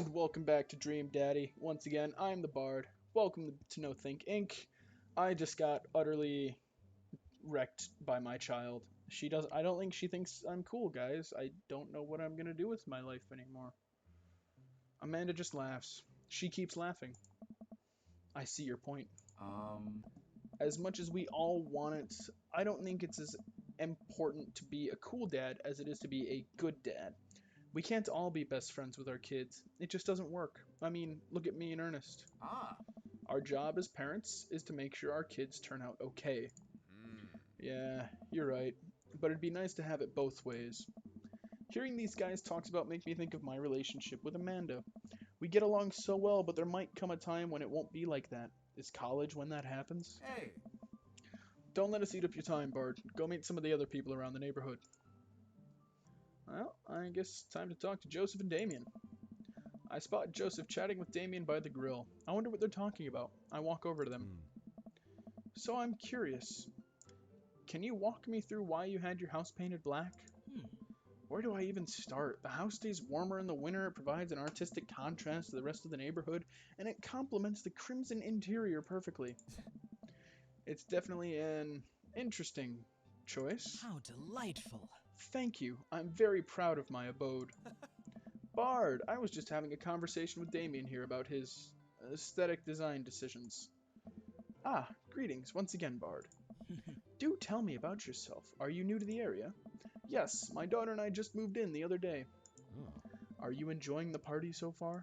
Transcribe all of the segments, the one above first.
And welcome back to Dream Daddy. Once again, I'm the Bard. Welcome to No Think Inc. I just got utterly wrecked by my child. I don't think she thinks I'm cool, guys. I don't know what I'm gonna do with my life anymore. Amanda just laughs. She keeps laughing. I see your point. Um, As much as we all want it, I don't think it's as important to be a cool dad as it is to be a good dad. We can't all be best friends with our kids. It just doesn't work. I mean, look at me and Ernest. ah, Our job as parents is to make sure our kids turn out okay. Yeah, you're right. But it'd be nice to have it both ways. Hearing these guys talk about make me think of my relationship with Amanda. We get along so well, but there might come a time when it won't be like that. Is college when that happens? hey, Don't let us eat up your time, Bard. Go meet some of the other people around the neighborhood. Well, I guess it's time to talk to Joseph and Damien. I spot Joseph chatting with Damien by the grill. I wonder what they're talking about. I walk over to them. So I'm curious. Can you walk me through why you had your house painted black? Where do I even start? The house stays warmer in the winter, it provides an artistic contrast to the rest of the neighborhood, and it complements the crimson interior perfectly. It's definitely an interesting choice. How delightful. Thank you. I'm very proud of my abode. Bard, I was just having a conversation with Damien here about his aesthetic design decisions. Ah, greetings once again, Bard. Do tell me about yourself. Are you new to the area? Yes, my daughter and I just moved in the other day. Are you enjoying the party so far?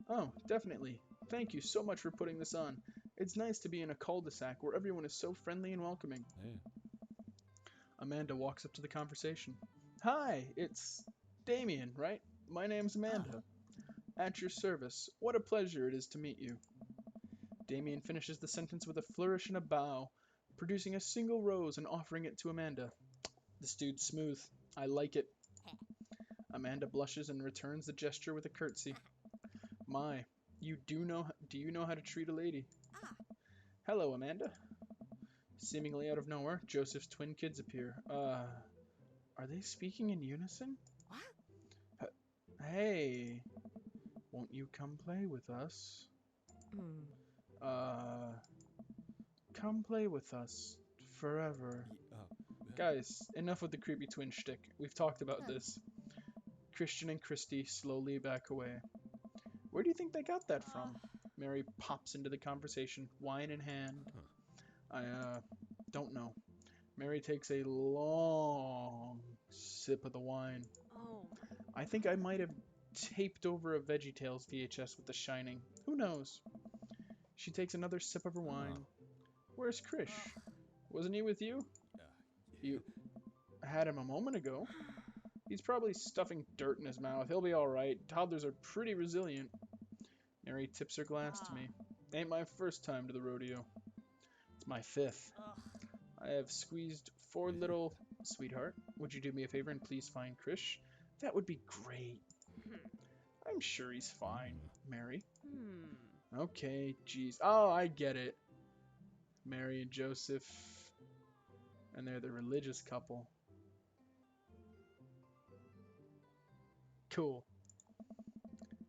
Oh, definitely. Thank you so much for putting this on. It's nice to be in a cul-de-sac where everyone is so friendly and welcoming. Amanda walks up to the conversation. Hi, it's Damien, right? My name's Amanda. At your service. What a pleasure it is to meet you. Damien finishes the sentence with a flourish and a bow, producing a single rose and offering it to Amanda. This dude's smooth. I like it. Amanda blushes and returns the gesture with a curtsy. My, do you know how to treat a lady? Hello, Amanda. Seemingly out of nowhere, Joseph's twin kids appear. Are they speaking in unison? Hey, won't you come play with us? Uh, come play with us. Forever. Guys, enough with the creepy twin shtick. We've talked about this. Christian and Christy slowly back away. Where do you think they got that from? Mary pops into the conversation, wine in hand. I don't know. Mary takes a long sip of the wine. I think I might have taped over a VeggieTales VHS with The Shining. Who knows? She takes another sip of her wine. Where's Krish? Wasn't he with you? You had him a moment ago. He's probably stuffing dirt in his mouth. He'll be alright. Toddlers are pretty resilient. Mary tips her glass to me. Ain't my first time to the rodeo. It's my fifth. I have squeezed 4 little... Sweetheart, would you do me a favor and please find Krish? That would be great. I'm sure he's fine, Mary. Okay, jeez. Oh, I get it. Mary and Joseph. And they're the religious couple. Cool.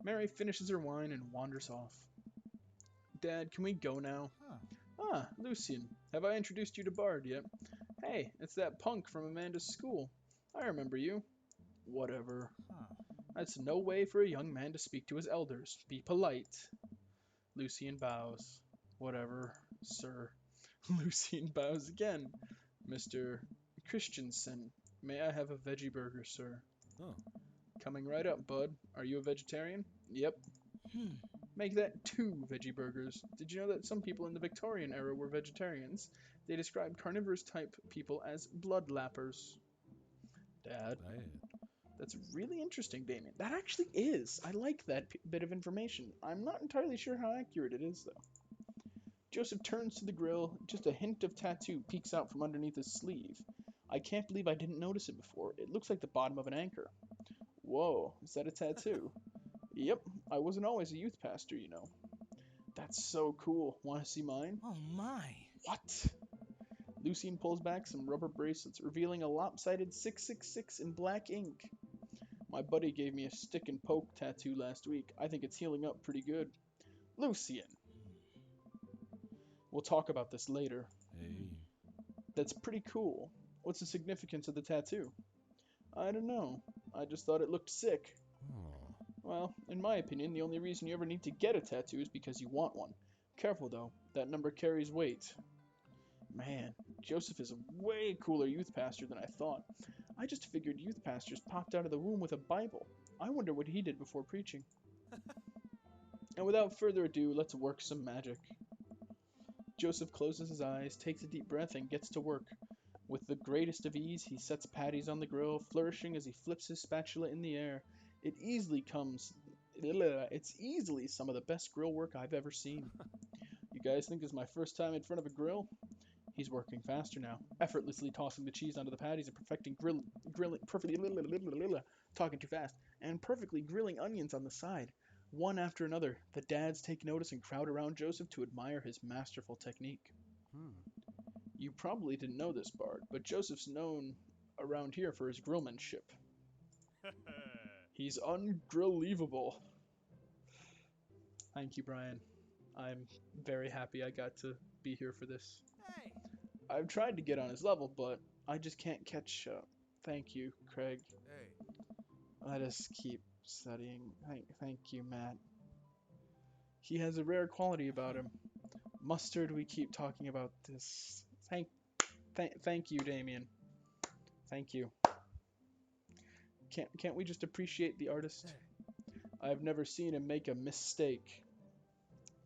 Mary finishes her wine and wanders off. Dad, can we go now? Ah, Lucian. Have I introduced you to Bard yet? Hey, it's that punk from Amanda's school. I remember you. Whatever. That's no way for a young man to speak to his elders. Be polite. Lucian bows. Whatever, sir. Lucian bows again. Mr. Christensen, may I have a veggie burger, sir? Coming right up, bud. Are you a vegetarian? Yep. Make that 2 veggie burgers. Did you know that some people in the Victorian era were vegetarians? They described carnivorous type people as bloodlappers. Dad. That's really interesting, Damien. That actually is. I like that bit of information. I'm not entirely sure how accurate it is, though. Joseph turns to the grill. Just a hint of tattoo peeks out from underneath his sleeve. I can't believe I didn't notice it before. It looks like the bottom of an anchor. Whoa, is that a tattoo? Yep, I wasn't always a youth pastor, you know. That's so cool. Want to see mine? Oh my. What? Lucian pulls back some rubber bracelets, revealing a lopsided 666 in black ink. My buddy gave me a stick and poke tattoo last week. I think it's healing up pretty good. Lucian! We'll talk about this later. Hey. That's pretty cool. What's the significance of the tattoo? I don't know. I just thought it looked sick. Oh. Well, in my opinion, the only reason you ever need to get a tattoo is because you want one. Careful though, that number carries weight. Man, Joseph is a way cooler youth pastor than I thought. I just figured youth pastors popped out of the womb with a Bible. I wonder what he did before preaching. And without further ado, let's work some magic. Joseph closes his eyes, takes a deep breath, and gets to work. With the greatest of ease, he sets patties on the grill, flourishing as he flips his spatula in the air. It's easily some of the best grill work I've ever seen. You guys think this is my first time in front of a grill? He's working faster now, effortlessly tossing the cheese onto the patties and talking too fast, and perfectly grilling onions on the side. One after another, the dads take notice and crowd around Joseph to admire his masterful technique. You probably didn't know this, Bard, but Joseph's known around here for his grillmanship. He's ungrillievable. Thank you, Brian. I'm very happy I got to be here for this. Hey. I've tried to get on his level, but I just can't catch up. Thank you, Craig. Hey. Let us keep studying. Thank you, Matt. He has a rare quality about him. Mustard, we keep talking about this. Thank you, Damien. Thank you. Can't we just appreciate the artist? I've never seen him make a mistake.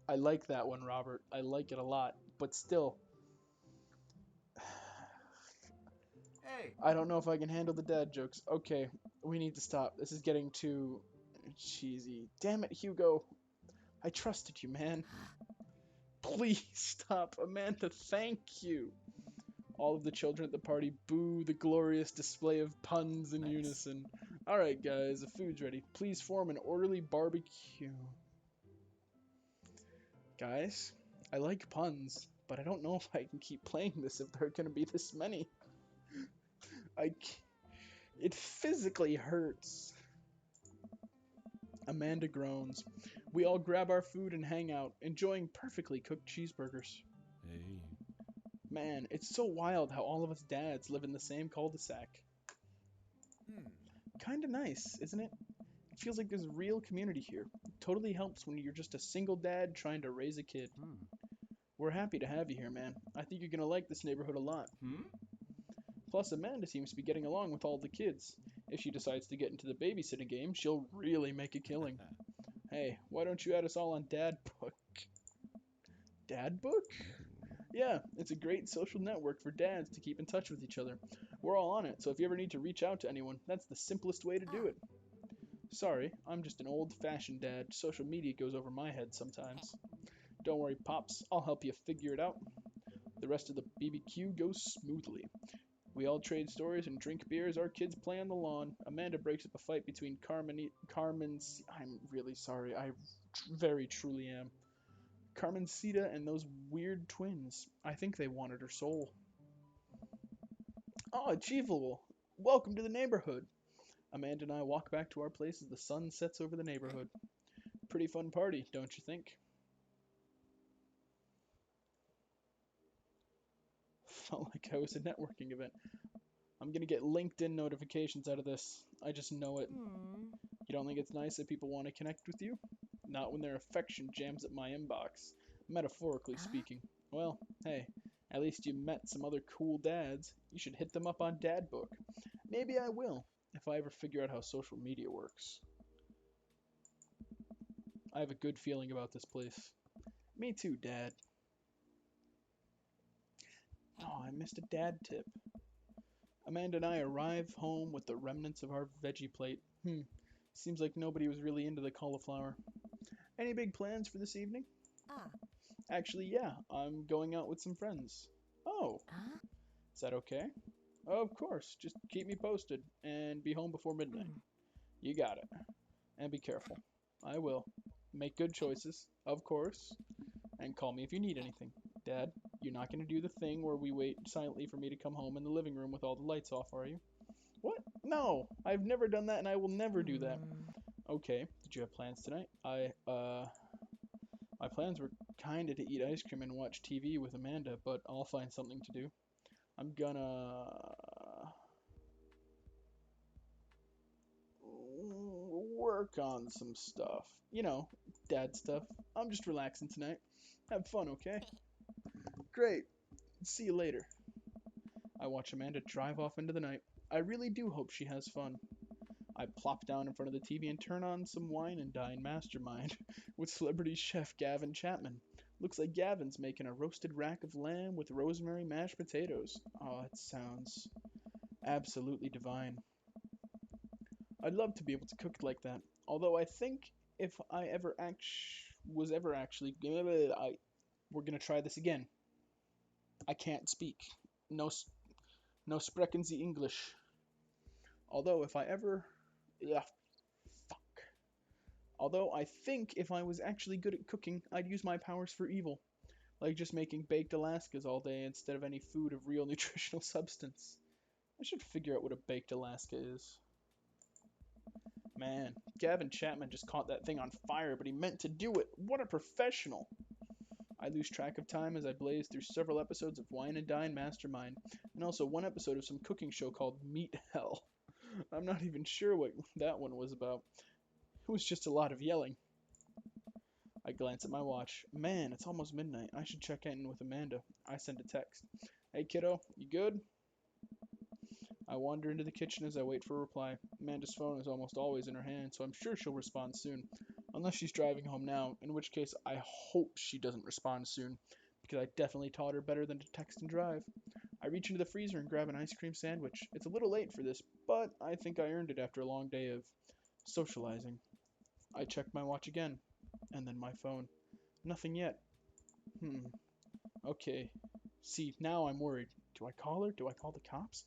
I like that one, Robert. I like it a lot. But still, Hey. I don't know if I can handle the dad jokes. Okay, we need to stop. This is getting too cheesy. Damn it, Hugo. I trusted you, man. Please stop. Amanda, thank you. All of the children at the party boo the glorious display of puns in unison. Alright, guys, the food's ready. Please form an orderly barbecue. Guys, I like puns, but I don't know if I can keep playing this if there are going to be this many. It physically hurts. Amanda groans. We all grab our food and hang out, enjoying perfectly cooked cheeseburgers. Hey. Man, it's so wild how all of us dads live in the same cul-de-sac. Kinda nice, isn't it? It feels like there's a real community here. It totally helps when you're just a single dad trying to raise a kid. We're happy to have you here, man. I think you're gonna like this neighborhood a lot. Plus, Amanda seems to be getting along with all the kids. If she decides to get into the babysitting game, she'll really make a killing. Hey, why don't you add us all on Dad Book? Dad Book? Yeah, it's a great social network for dads to keep in touch with each other. We're all on it, so if you ever need to reach out to anyone, that's the simplest way to do it. Sorry, I'm just an old-fashioned dad. Social media goes over my head sometimes. Don't worry, Pops. I'll help you figure it out. The rest of the BBQ goes smoothly. We all trade stories and drink beers. Our kids play on the lawn. Amanda breaks up a fight between I'm really sorry. I very truly am. Carmencita and those weird twins. I think they wanted her soul. Oh, achievable. Welcome to the neighborhood. Amanda and I walk back to our place as the sun sets over the neighborhood. Pretty fun party, don't you think? Felt like I was a networking event. I'm gonna get LinkedIn notifications out of this. I just know it. You don't think it's nice that people want to connect with you? Not when their affection jams at my inbox, metaphorically speaking. Well, hey, at least you met some other cool dads. You should hit them up on Dad Book. Maybe I will, if I ever figure out how social media works. I have a good feeling about this place. Me too, Dad. Oh, I missed a dad tip. Amanda and I arrive home with the remnants of our veggie plate. Seems like nobody was really into the cauliflower. Any big plans for this evening? Actually, yeah, I'm going out with some friends. Oh, is that okay? Of course, just keep me posted and be home before midnight. You got it. And be careful. I will. Make good choices, of course. And call me if you need anything. Dad, you're not going to do the thing where we wait silently for me to come home in the living room with all the lights off, are you? What? No, I've never done that and I will never do that. Okay, did you have plans tonight? My plans were kinda to eat ice cream and watch TV with Amanda, but I'll find something to do. I'm gonna work on some stuff. You know, dad stuff. I'm just relaxing tonight. Have fun, okay? Great. See you later. I watch Amanda drive off into the night. I really do hope she has fun. I plop down in front of the TV and turn on some Wine and Dine Mastermind with celebrity chef Gavin Chapman. Looks like Gavin's making a roasted rack of lamb with rosemary mashed potatoes. Oh, it sounds absolutely divine. I'd love to be able to cook like that. Although I think if I ever was ever actually, we're gonna try this again. I can't speak. No, no sprechen Sie English. Although if I ever, yeah, fuck. Although I think if I was actually good at cooking, I'd use my powers for evil, like just making baked Alaskas all day instead of any food of real nutritional substance. I should figure out what a baked Alaska is. Man, Gavin Chapman just caught that thing on fire, but he meant to do it. What a professional. I lose track of time as I blaze through several episodes of Wine and Dine Mastermind, and also one episode of some cooking show called Meat Hell. I'm not even sure what that one was about. It was just a lot of yelling. I glance at my watch. Man, it's almost midnight. I should check in with Amanda. I send a text. Hey kiddo, you good? I wander into the kitchen as I wait for a reply. Amanda's phone is almost always in her hand, so I'm sure she'll respond soon. Unless she's driving home now, in which case I hope she doesn't respond soon, because I definitely taught her better than to text and drive. I reach into the freezer and grab an ice cream sandwich. It's a little late for this, but I think I earned it after a long day of socializing. I check my watch again, and then my phone. Nothing yet. Okay. See, now I'm worried. Do I call her? Do I call the cops?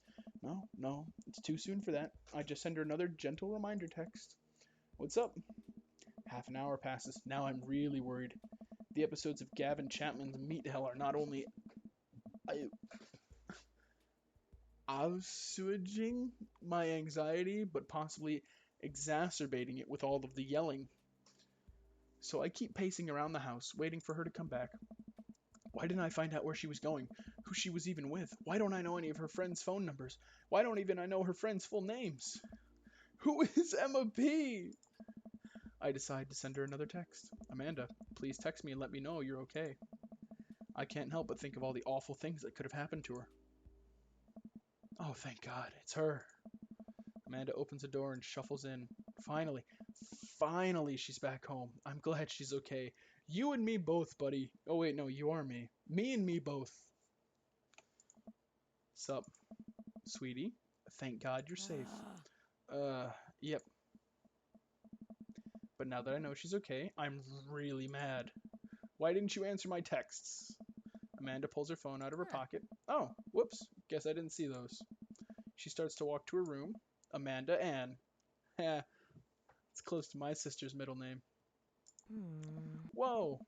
No, it's too soon for that. I just send her another gentle reminder text. What's up? Half an hour passes. Now I'm really worried. The episodes of Gavin Chapman's Meat Hell are not only assuaging my anxiety, but possibly exacerbating it with all of the yelling. So I keep pacing around the house, waiting for her to come back. Why didn't I find out where she was going? Who she was even with? Why don't I know any of her friends' phone numbers? Why don't even I know her friends' full names? Who is Emma P? I decide to send her another text. Amanda, please text me and let me know you're okay. I can't help but think of all the awful things that could have happened to her. Oh, thank God, it's her. Amanda opens the door and shuffles in. Finally, she's back home. I'm glad she's okay. You and me both, buddy. Oh, wait, no, you are me. Me and me both. Sup, sweetie? Thank God you're safe. Yep. But now that I know she's okay, I'm really mad. Why didn't you answer my texts? Amanda pulls her phone out of her pocket. Oh, whoops. Guess I didn't see those. She starts to walk to her room. Amanda Ann. Heh, it's close to my sister's middle name. Whoa,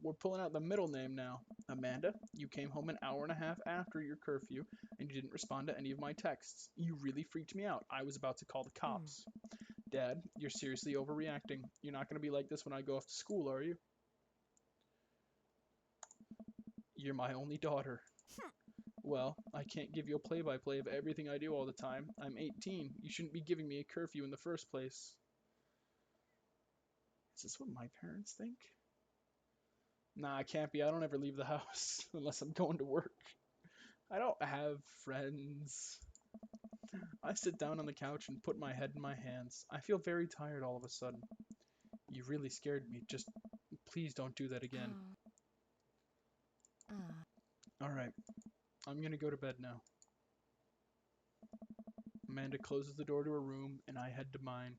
we're pulling out the middle name now. Amanda, you came home an hour and a half after your curfew, and you didn't respond to any of my texts. You really freaked me out. I was about to call the cops. Dad, you're seriously overreacting. You're not going to be like this when I go off to school, are you? You're my only daughter. Well, I can't give you a play-by-play of everything I do all the time. I'm 18. You shouldn't be giving me a curfew in the first place. Is this what my parents think? Nah, I can't be. I don't ever leave the house unless I'm going to work. I don't have friends. I sit down on the couch and put my head in my hands. I feel very tired all of a sudden. You really scared me. Just please don't do that again. Alright, I'm gonna go to bed now. Amanda closes the door to her room, and I head to mine.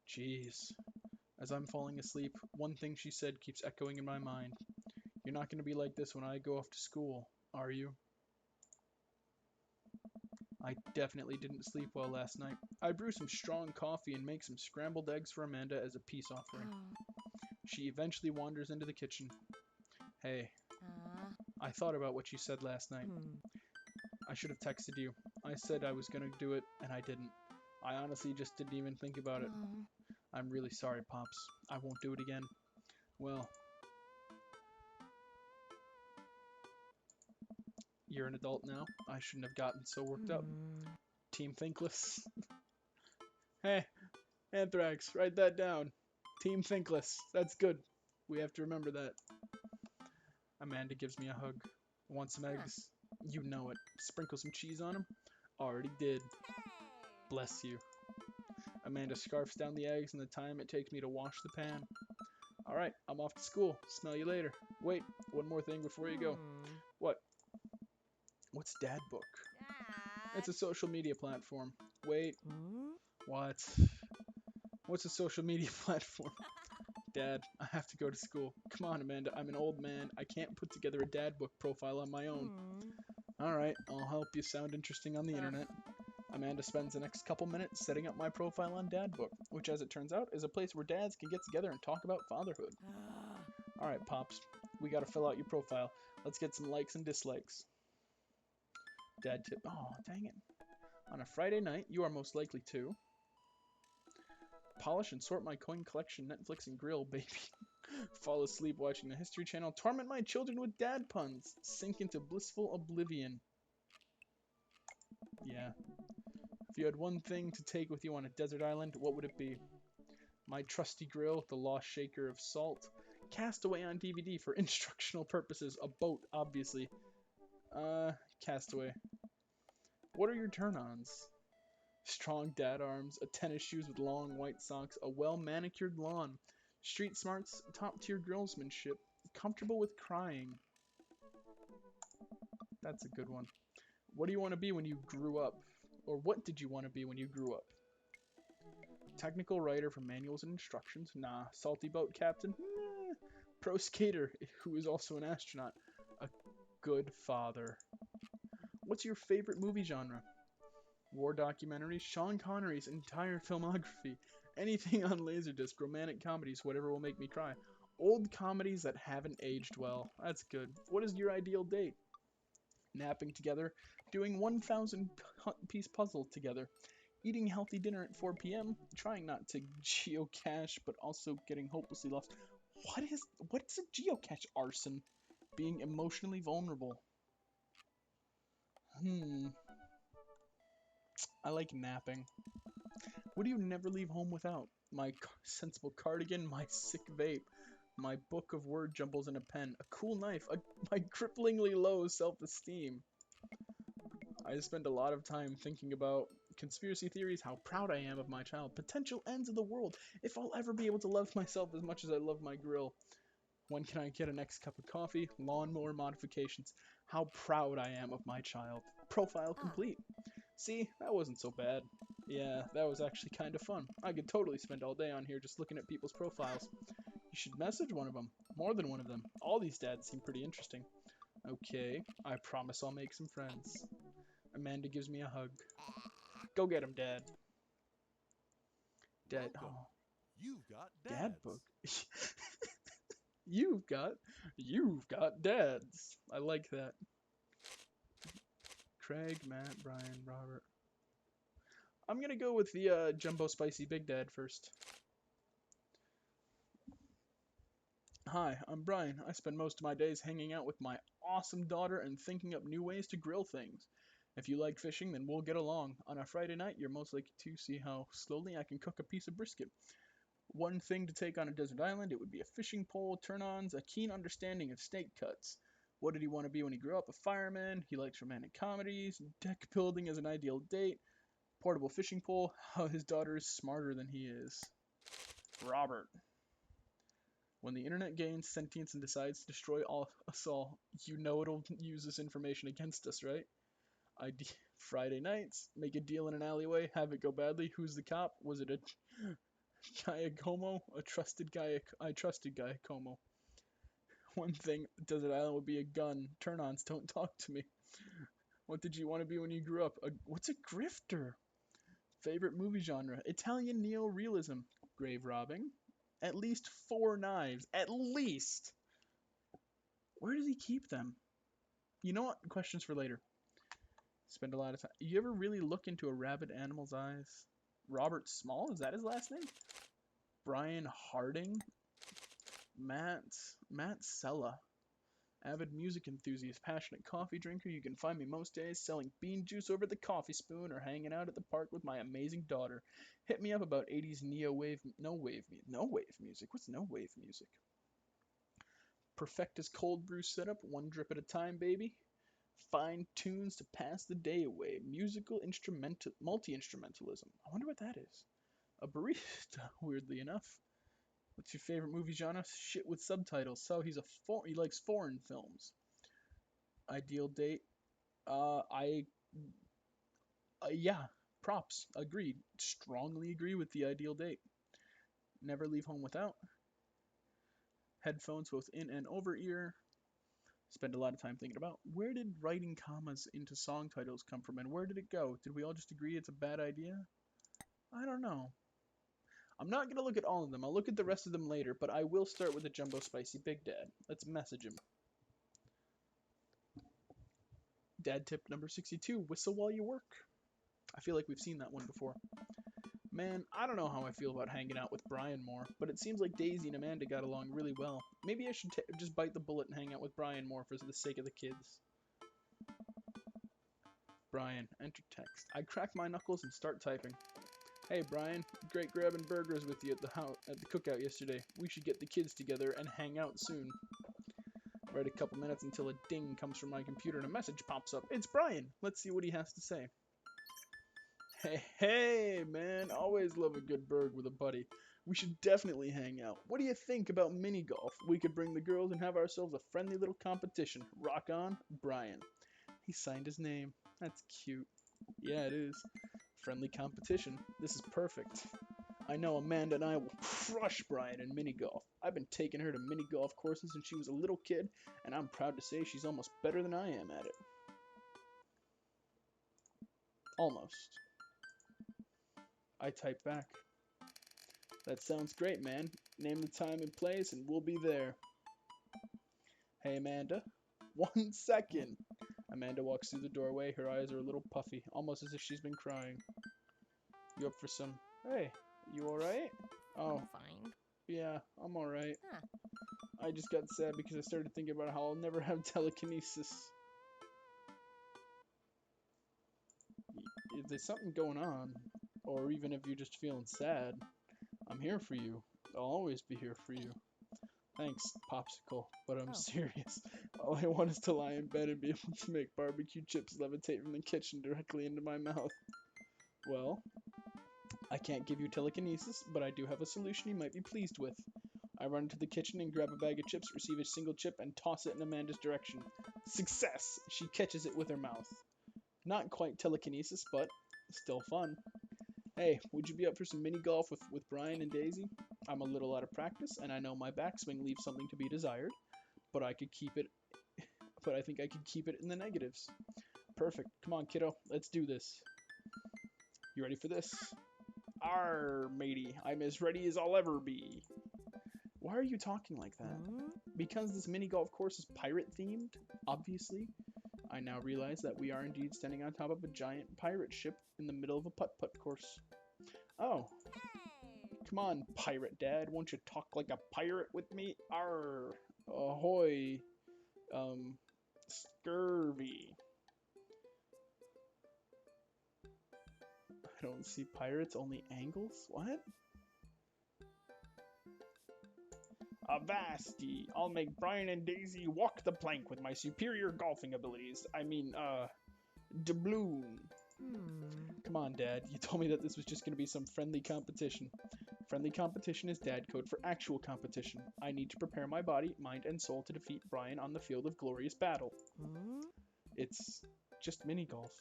Jeez. As I'm falling asleep, one thing she said keeps echoing in my mind. You're not gonna be like this when I go off to school, are you? I definitely didn't sleep well last night. I brew some strong coffee and make some scrambled eggs for Amanda as a peace offering. She eventually wanders into the kitchen. Hey, I thought about what you said last night. I should have texted you. I said I was gonna do it, and I didn't. I honestly just didn't even think about it. I'm really sorry, Pops. I won't do it again. Well, you're an adult now. I shouldn't have gotten so worked up. Team Thinkless. Hey, Anthrax, write that down. Team Thinkless. That's good. We have to remember that. Amanda gives me a hug. Want some eggs? You know it. Sprinkle some cheese on them? Already did. Bless you. Amanda scarfs down the eggs and the time it takes me to wash the pan. Alright, I'm off to school. Smell you later. Wait, one more thing before you go. What? What's Dad Book? It's a social media platform. Wait. What? What's a social media platform? Dad, I have to go to school. Come on, Amanda. I'm an old man. I can't put together a Dad Book profile on my own. Alright, I'll help you sound interesting on the internet. Amanda spends the next couple minutes setting up my profile on Dad Book, which, as it turns out, is a place where dads can get together and talk about fatherhood. Alright, Pops. We gotta fill out your profile. Let's get some likes and dislikes. Dad tip. Oh, dang it. On a Friday night, you are most likely to polish and sort my coin collection, Netflix and grill, baby. Fall asleep watching the History Channel, torment my children with dad puns, sink into blissful oblivion. Yeah. If you had one thing to take with you on a desert island, what would it be? My trusty grill, the lost shaker of salt, Castaway on DVD for instructional purposes, a boat, obviously. Castaway. What are your turn-ons? Strong dad arms, a tennis shoes with long white socks, a well-manicured lawn, street smarts, top-tier grillsmanship, comfortable with crying. That's a good one. What do you want to be when you grew up? Or what did you want to be when you grew up? Technical writer for manuals and instructions? Nah. Salty boat captain? Nah. Pro skater, who is also an astronaut. A good father. What's your favorite movie genre? War documentaries, Sean Connery's entire filmography, anything on Laserdisc, romantic comedies, whatever will make me cry. Old comedies that haven't aged well. That's good. What is your ideal date? Napping together, doing 1,000-piece puzzle together, eating healthy dinner at 4 p.m., trying not to geocache, but also getting hopelessly lost. What's a geocache? Arson. Being emotionally vulnerable. I like napping. What do you never leave home without? My sensible cardigan, my sick vape, my book of word jumbles and a pen, a cool knife, my cripplingly low self-esteem. I spend a lot of time thinking about conspiracy theories, how proud I am of my child, potential ends of the world, if I'll ever be able to love myself as much as I love my grill. When can I get a next cup of coffee? Lawnmower modifications. How proud I am of my child. Profile complete. See, that wasn't so bad. Yeah, that was actually kind of fun. I could totally spend all day on here just looking at people's profiles. You should message one of them. More than one of them. All these dads seem pretty interesting. Okay, I promise I'll make some friends. Amanda gives me a hug. Go get him, Dad. Dad. Welcome. Oh, You've got Dad dads. book. You've got dads. I like that. Craig, Matt, Brian, Robert. I'm gonna go with the Jumbo Spicy Big Dad first. Hi, I'm Brian. I spend most of my days hanging out with my awesome daughter and thinking up new ways to grill things. If you like fishing, then we'll get along. On a Friday night, you're most likely to see how slowly I can cook a piece of brisket. One thing to take on a desert island, it would be a fishing pole, turn-ons, a keen understanding of steak cuts. What did he want to be when he grew up? A fireman. He likes romantic comedies. Deck building as an ideal date. Portable fishing pole. How his daughter is smarter than he is. Robert. When the internet gains sentience and decides to destroy us all, you know it'll use this information against us, right? Friday nights, make a deal in an alleyway, have it go badly. Who's the cop? Was it a Giacomo? A trusted guy? I trusted Giacomo. One thing, Desert Island would be a gun. Turn-ons, don't talk to me. What did you want to be when you grew up? What's a grifter? Favorite movie genre? Italian neo-realism. Grave robbing. At least 4 knives. At least! Where does he keep them? You know what? Questions for later. Spend a lot of time. You ever really look into a rabid animal's eyes? Robert Small, is that his last name? Brian Harding? Matt Sella. Avid music enthusiast, passionate coffee drinker. You can find me most days selling bean juice over the coffee spoon or hanging out at the park with my amazing daughter. Hit me up about 80s no wave music. What's no wave music? Perfect as cold brew setup, one drip at a time, baby. Fine tunes to pass the day away. Musical multi-instrumentalism. I wonder what that is. A barista, weirdly enough. What's your favorite movie genre? Shit with subtitles. So he likes foreign films. Ideal date. Yeah, props. Agreed. Strongly agree with the ideal date. Never leave home without. Headphones both in and over ear. Spend a lot of time thinking about where did writing commas into song titles come from and where did it go? Did we all just agree it's a bad idea? I don't know. I'm not going to look at all of them. I'll look at the rest of them later, but I will start with the Jumbo Spicy Big Dad. Let's message him. Dad tip number 62, whistle while you work. I feel like we've seen that one before. Man, I don't know how I feel about hanging out with Brian more, but it seems like Daisy and Amanda got along really well. Maybe I should just bite the bullet and hang out with Brian more for the sake of the kids. Brian, enter text. I crack my knuckles and start typing. Hey Brian, great grabbing burgers with you at the cookout yesterday. We should get the kids together and hang out soon. Wait a couple minutes until a ding comes from my computer and a message pops up. It's Brian. Let's see what he has to say. Hey, man, always love a good burg with a buddy. We should definitely hang out. What do you think about mini golf? We could bring the girls and have ourselves a friendly little competition. Rock on, Brian. He signed his name. That's cute. Yeah, it is. Friendly competition. This is perfect. I know Amanda and I will crush Brian in mini golf. I've been taking her to mini golf courses since she was a little kid, and I'm proud to say she's almost better than I am at it. Almost. I type back. That sounds great, man. Name the time and place, and we'll be there. Hey, Amanda. 1 second. Amanda walks through the doorway. Her eyes are a little puffy, almost as if she's been crying. You up for some... Hey, you alright? Oh. Fine. Yeah, I'm alright. Huh. I just got sad because I started thinking about how I'll never have telekinesis. If there's something going on, or even if you're just feeling sad, I'm here for you. I'll always be here for you. Thanks, Popsicle, but I'm serious. All I want is to lie in bed and be able to make barbecue chips levitate from the kitchen directly into my mouth. Well, I can't give you telekinesis, but I do have a solution you might be pleased with. I run into the kitchen and grab a bag of chips, receive a single chip, and toss it in Amanda's direction. Success! She catches it with her mouth. Not quite telekinesis, but still fun. Hey, would you be up for some mini golf with Brian and Daisy? I'm a little out of practice, and I know my backswing leaves something to be desired, but I think I could keep it in the negatives. Perfect. Come on, kiddo. Let's do this. You ready for this? Arr, matey. I'm as ready as I'll ever be. Why are you talking like that? Because this mini golf course is pirate-themed, obviously. I now realize that we are indeed standing on top of a giant pirate ship in the middle of a putt-putt course. Oh. Come on, pirate dad. Won't you talk like a pirate with me? Arr. Ahoy. Scurvy. I don't see pirates, only angles? What? Avasti! I'll make Brian and Daisy walk the plank with my superior golfing abilities. I mean, doubloon. Come on, Dad. You told me that this was just going to be some friendly competition. Friendly competition is dad code for actual competition. I need to prepare my body, mind, and soul to defeat Brian on the field of glorious battle. It's just mini golf.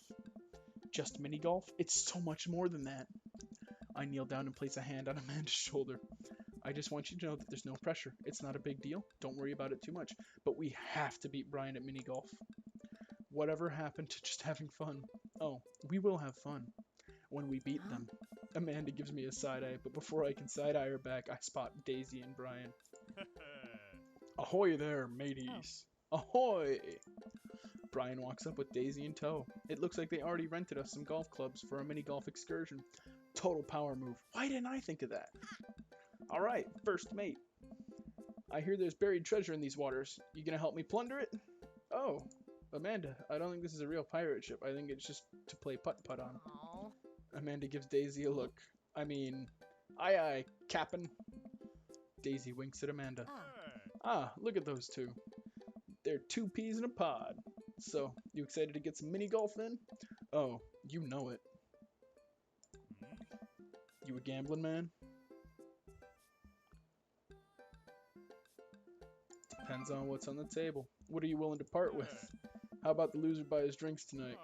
Just mini golf? It's so much more than that. I kneel down and place a hand on Amanda's shoulder. I just want you to know that there's no pressure. It's not a big deal. Don't worry about it too much. But we have to beat Brian at mini golf. Whatever happened to just having fun? Oh, we will have fun. When we beat them. Amanda gives me a side eye, but before I can side eye her back, I spot Daisy and Brian. Ahoy there, mateys. Ahoy! Brian walks up with Daisy in tow. It looks like they already rented us some golf clubs for a mini golf excursion. Total power move. Why didn't I think of that? All right, first mate. I hear there's buried treasure in these waters. You gonna help me plunder it? Oh, Amanda, I don't think this is a real pirate ship. I think it's just to play putt-putt on. Aw. Amanda gives Daisy a look. I mean, aye aye, Cap'n. Daisy winks at Amanda. Ah, look at those two. They're two peas in a pod. So, you excited to get some mini golf in? Oh, you know it. You a gambling man? Depends on what's on the table. What are you willing to part with? How about the loser buys drinks tonight?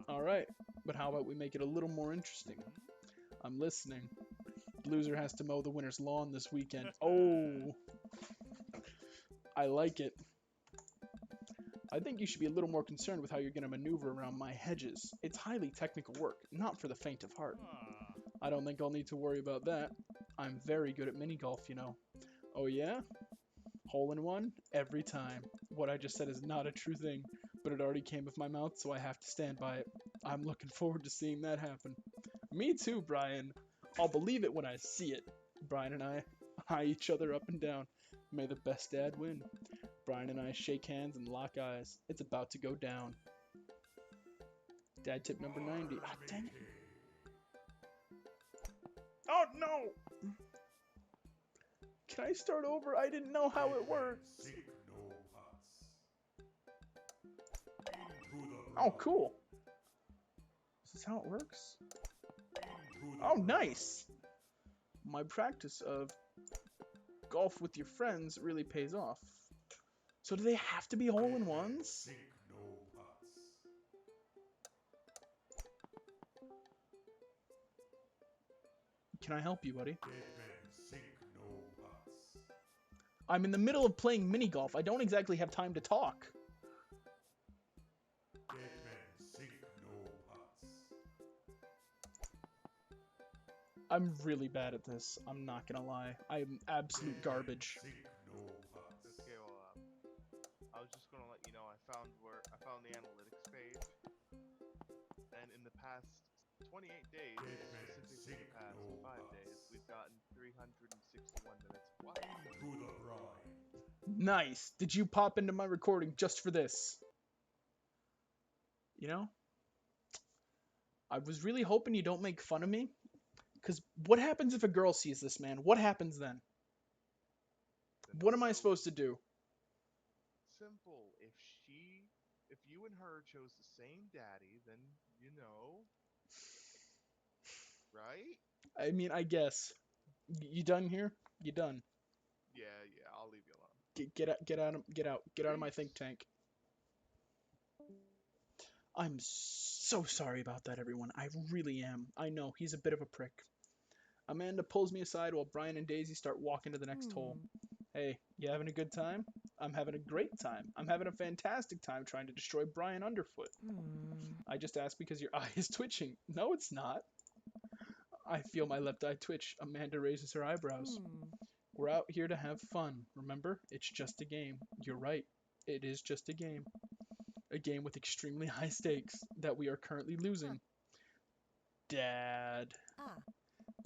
Alright, but how about we make it a little more interesting? I'm listening. The loser has to mow the winner's lawn this weekend. Oh! I like it. I think you should be a little more concerned with how you're going to maneuver around my hedges. It's highly technical work, not for the faint of heart. I don't think I'll need to worry about that. I'm very good at mini golf, you know. Oh yeah? Hole in one? Every time. What I just said is not a true thing, but it already came with my mouth, so I have to stand by it. I'm looking forward to seeing that happen. Me too, Brian. I'll believe it when I see it. Brian and I eye each other up and down. May the best dad win. Brian and I shake hands and lock eyes. It's about to go down. Dad tip number 90. Ah, dang it. Oh, no! Can I start over? I didn't know how it worked. Oh, cool. Is this how it works? Oh, nice! My practice of golf with your friends really pays off. So do they have to be hole-in-ones? Can I help you, buddy? I'm in the middle of playing mini golf. I don't exactly have time to talk. I'm really bad at this. I'm not gonna lie. I'm absolute garbage. Okay, well, I was just gonna let you know I found the analytics page, and in the past 28 days, specifically the past 5 days, we've gotten 361 minutes. What? Nice. Did you pop into my recording just for this? You know? I was really hoping you don't make fun of me. Because what happens if a girl sees this, man? What happens then? What am I supposed to do? Simple. If you and her chose the same daddy, then you know, right? I mean, I guess. You done here? You done? Yeah, I'll leave you alone. Get out of my think tank. I'm so sorry about that, everyone. I really am. I know, he's a bit of a prick. Amanda pulls me aside while Brian and Daisy start walking to the next hole. Hey, you having a good time? I'm having a great time. I'm having a fantastic time trying to destroy Brian underfoot. I just asked because your eye is twitching. No, it's not. I feel my left eye twitch. Amanda raises her eyebrows. We're out here to have fun, remember? It's just a game. You're right. It is just a game. A game with extremely high stakes that we are currently losing. Dad.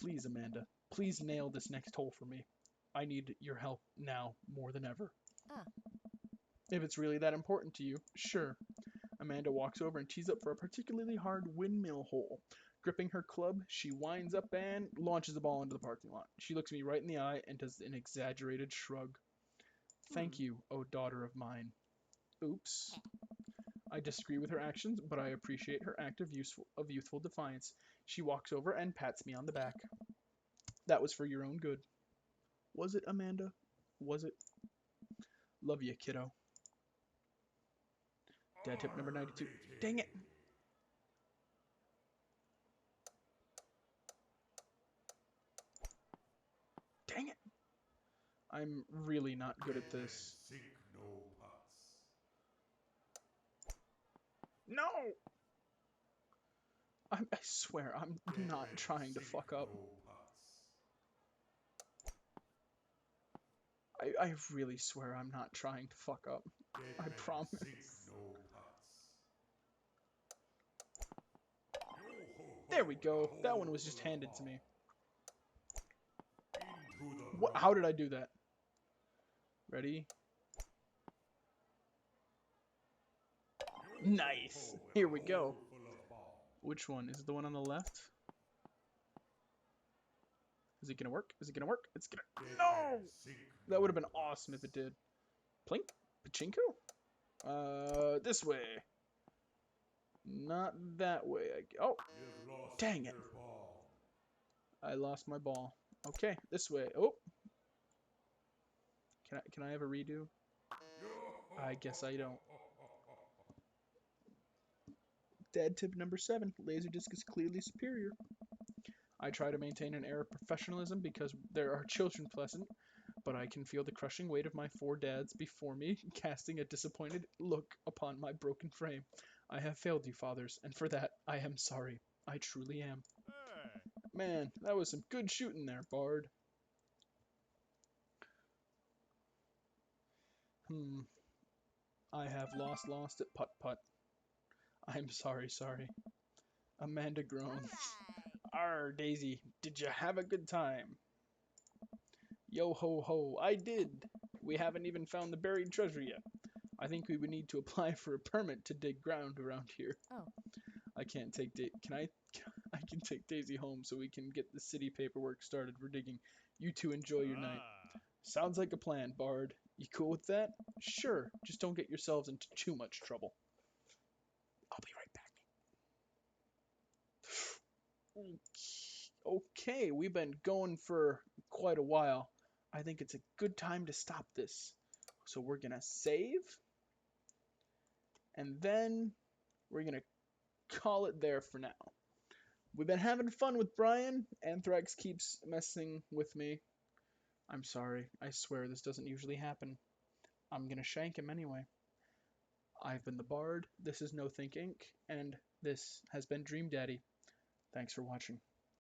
Please, Amanda. Please nail this next hole for me. I need your help now more than ever. If it's really that important to you, sure. Amanda walks over and tees up for a particularly hard windmill hole. Gripping her club, she winds up and launches the ball into the parking lot. She looks me right in the eye and does an exaggerated shrug. Thank you, oh daughter of mine. Oops. I disagree with her actions, but I appreciate her act of youthful defiance. She walks over and pats me on the back. That was for your own good. Was it, Amanda? Was it? Love you, kiddo. Dad tip number 92. Dang it! Dang it! I'm really not good at this. No! I swear, I'm not trying to fuck up. I really swear I'm not trying to fuck up. I promise. There we go. That one was just handed to me. What? How did I do that? Ready? Nice. Here we go. Which one? Is it the one on the left? Is it gonna work? Is it gonna work? It's gonna... No! That would have been awesome if it did. Plink? Pachinko? This way. Not that way. Oh! Dang it. I lost my ball. Okay, this way. Oh! Can I have a redo? I guess I don't. Dad tip number 7. Laserdisc is clearly superior. I try to maintain an air of professionalism because there are children present, but I can feel the crushing weight of my 4 dads before me, casting a disappointed look upon my broken frame. I have failed you, fathers, and for that I am sorry. I truly am. Man, that was some good shooting there, Bard. I have lost at putt-putt. I'm sorry. Amanda groans. Arr, Daisy, did you have a good time? Yo ho ho, I did. We haven't even found the buried treasure yet. I think we would need to apply for a permit to dig ground around here. Oh. I can't take I can take Daisy home so we can get the city paperwork started for digging. You two enjoy your night. Sounds like a plan, Bard. You cool with that? Sure, just don't get yourselves into too much trouble. I'll be right back. Okay, we've been going for quite a while. I think it's a good time to stop this. So we're gonna save. And then we're gonna call it there for now. We've been having fun with Brian. Anthrax keeps messing with me. I'm sorry. I swear this doesn't usually happen. I'm gonna shank him anyway. I've been the Bard. This is No Think Inc. And this has been Dream Daddy. Thanks for watching.